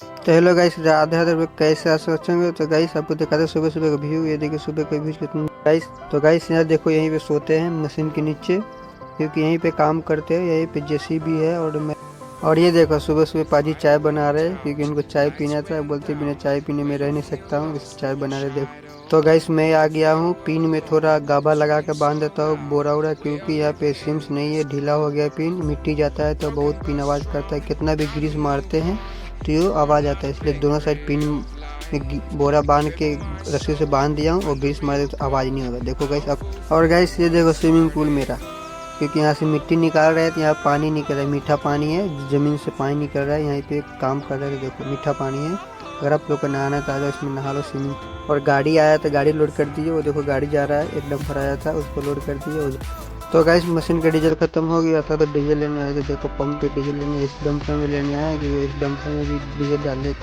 तो hello guys, Radhe Radhe लोग कैसे आप सोचेंगे। तो गाइस आपको दिखाते हैं सुबह सुबह का व्यू। ये देखिए सुबह का व्यू कितना गाइस। तो गाइस यहाँ देखो, यहीं पे सोते हैं मशीन के नीचे, क्योंकि यहीं पे काम करते हैं। यहीं पे जेसीबी है और ये देखो सुबह सुबह पाजी चाय बना रहे हैं, क्योंकि उनको चाय पीना था। बोलते बिना चाय पीने में रह नहीं सकता हूँ, इस चाय बना रहे देखो। तो गाइस मैं आ गया हूँ, पिन में थोड़ा गाबा लगा के बांध देता हूँ बोरा वोरा, क्योंकि यहाँ पे सिम्स नहीं है, ढीला हो गया पिन, मिट्टी जाता है तो बहुत पिन आवाज़ करता है। कितना भी ग्रीस मारते हैं तो ये आवाज़ आता है, इसलिए दोनों साइड पिन में बोरा बांध के रस्सी से बांध दिया हूँ, और ग्रीस मारे तो आवाज़ नहीं होगा। देखो गाइस अब। और गाइस ये देखो स्विमिंग पूल मेरा, क्योंकि यहाँ से मिट्टी निकाल रहे हैं तो यहाँ पानी निकल रहा है, मीठा पानी है, ज़मीन से पानी निकल रहा है। यहाँ पे काम कर रहे हैं, देखो मीठा पानी है। अगर आप लोग को नहाना है तो आ जाओ, इसमें नहा लो स्विमिंग। और गाड़ी आया तो गाड़ी लोड कर दीजिए। वो देखो गाड़ी जा रहा है, एकदम भराया था, उसको लोड कर दीजिए। तो गाइस मशीन का डीजल खत्म हो गया था, तो डीजल लेने आए थे। देखो पंप पे डीजल लेने इस डंपर में लेने आए, क्योंकि इस डंपर में भी डीजल डालने